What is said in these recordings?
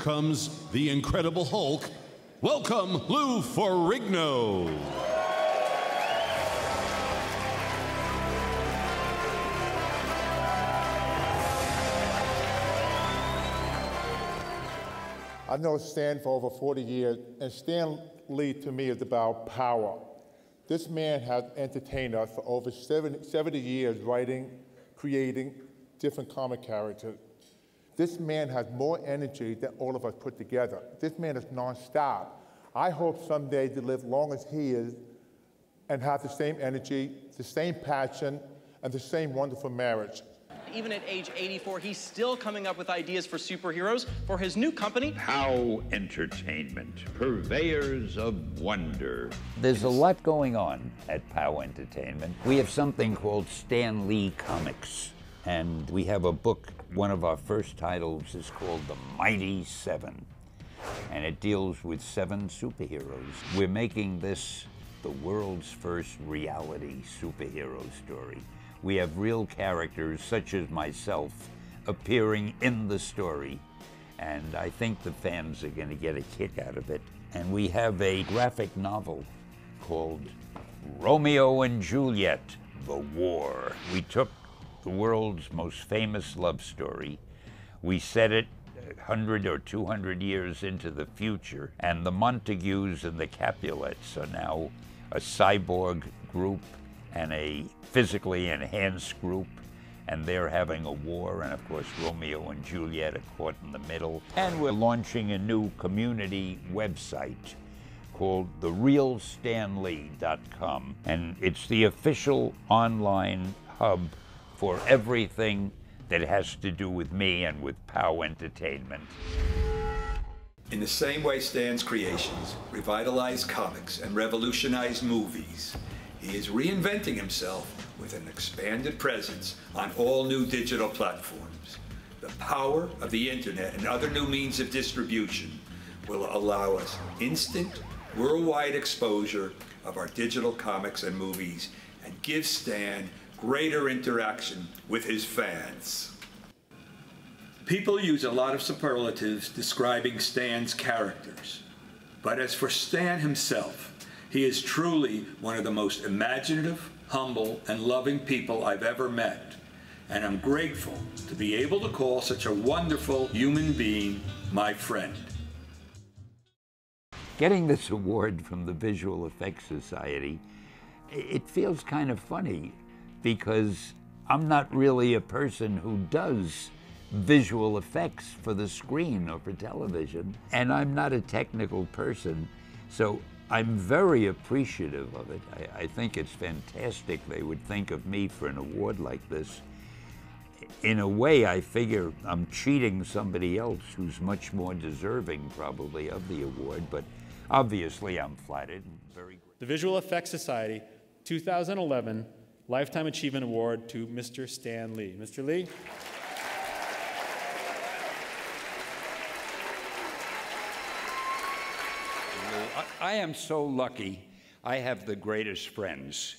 comes the Incredible Hulk. Welcome, Lou Ferrigno. I've known Stan for over 40 years, and Stan Lee to me is about power. This man has entertained us for over 70 years writing, creating different comic characters. This man has more energy than all of us put together. This man is nonstop. I hope someday to live long as he is and have the same energy, the same passion, and the same wonderful marriage. Even at age 84, he's still coming up with ideas for superheroes for his new company, POW Entertainment, purveyors of wonder. There's a lot going on at POW Entertainment. We have something called Stan Lee Comics, and we have a book. One of our first titles is called The Mighty Seven, and it deals with 7 superheroes. We're making this the world's first reality superhero story. We have real characters, such as myself, appearing in the story, and I think the fans are going to get a kick out of it. And we have a graphic novel called Romeo and Juliet, The War. We took the world's most famous love story, we set it 100 or 200 years into the future, and the Montagues and the Capulets are now a cyborg group and a physically enhanced group, and they're having a war, and of course Romeo and Juliet are caught in the middle. And we're launching a new community website called therealstanlee.com, and it's the official online hub for everything that has to do with me and with POW Entertainment. In the same way Stan's creations revitalized comics and revolutionized movies, he is reinventing himself with an expanded presence on all new digital platforms. The power of the internet and other new means of distribution will allow us instant, worldwide exposure of our digital comics and movies and give Stan greater interaction with his fans. People use a lot of superlatives describing Stan's characters, but as for Stan himself, he is truly one of the most imaginative, humble, and loving people I've ever met, and I'm grateful to be able to call such a wonderful human being my friend. Getting this award from the Visual Effects Society, it feels kind of funny because I'm not really a person who does visual effects for the screen or for television, and I'm not a technical person, so I'm very appreciative of it. I think it's fantastic they would think of me for an award like this. In a way, I figure I'm cheating somebody else who's much more deserving, probably, of the award, but obviously I'm flattered and very grateful. The Visual Effects Society 2011 Lifetime Achievement Award to Mr. Stan Lee. Mr. Lee. I am so lucky. I have the greatest friends,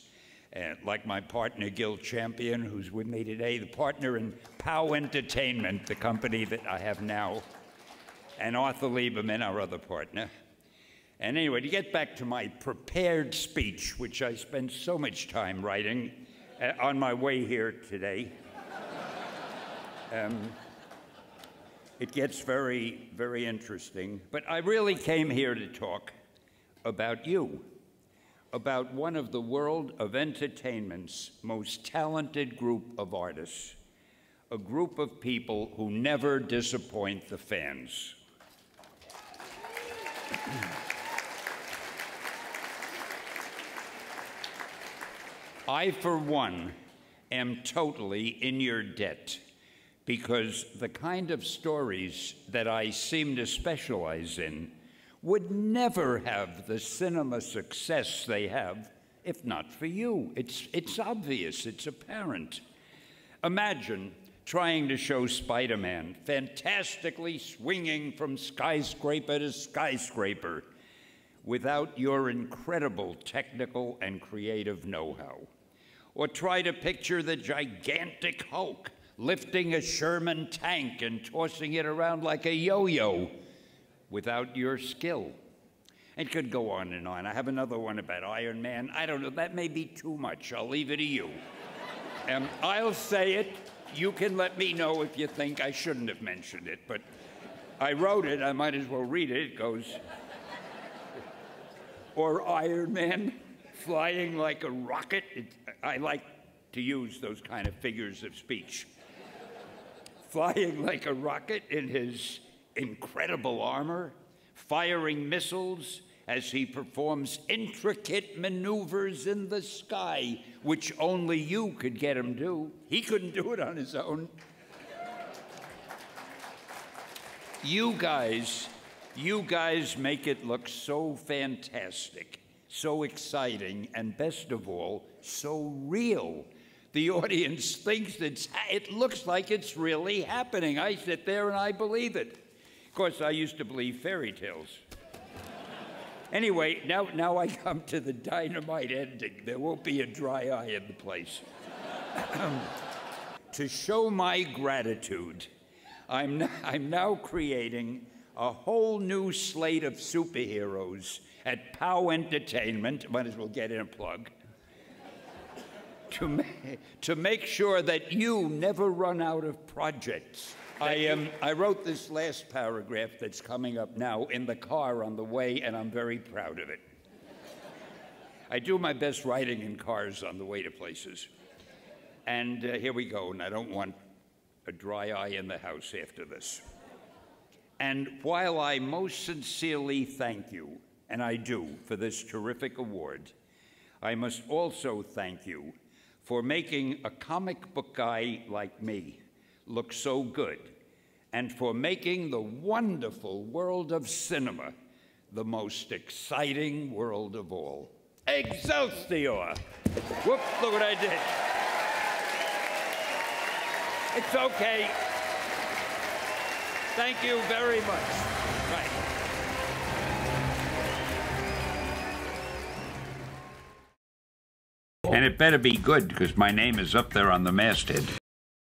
like my partner Gil Champion, who's with me today, the partner in POW Entertainment, the company that I have now, and Arthur Lieberman, our other partner. And anyway, to get back to my prepared speech, which I spent so much time writing on my way here today, it gets very, very interesting. But I really came here to talk about you, about one of the world of entertainment's most talented group of artists, a group of people who never disappoint the fans. I, for one, am totally in your debt because the kind of stories that I seem to specialize in would never have the cinema success they have if not for you. It's obvious, it's apparent. Imagine trying to show Spider-Man fantastically swinging from skyscraper to skyscraper without your incredible technical and creative know-how. Or try to picture the gigantic Hulk lifting a Sherman tank and tossing it around like a yo-yo without your skill. It could go on and on. I have another one about Iron Man. I don't know, that may be too much. I'll leave it to you. I'll say it. You can let me know if you think I shouldn't have mentioned it, but I wrote it. I might as well read it. It goes, or Iron Man flying like a rocket. I like to use those kind of figures of speech. Flying like a rocket in his incredible armor, firing missiles as he performs intricate maneuvers in the sky, which only you could get him to. He couldn't do it on his own. You guys make it look so fantastic, so exciting, and best of all, so real. The audience thinks it looks like it's really happening. I sit there and I believe it. Of course, I used to believe fairy tales. Anyway, now I come to the dynamite ending. There won't be a dry eye in the place. To show my gratitude, I'm now creating a whole new slate of superheroes at POW Entertainment. Might as well get in a plug. To make sure that you never run out of projects. I wrote this last paragraph that's coming up now in the car on the way, and I'm very proud of it. I do my best writing in cars on the way to places. And here we go, and I don't want a dry eye in the house after this. And while I most sincerely thank you, and I do, for this terrific award, I must also thank you for making a comic book guy like me look so good, and for making the wonderful world of cinema the most exciting world of all. Excelsior! Whoops, look what I did. It's okay. Thank you very much. Right. And it better be good, because my name is up there on the masthead.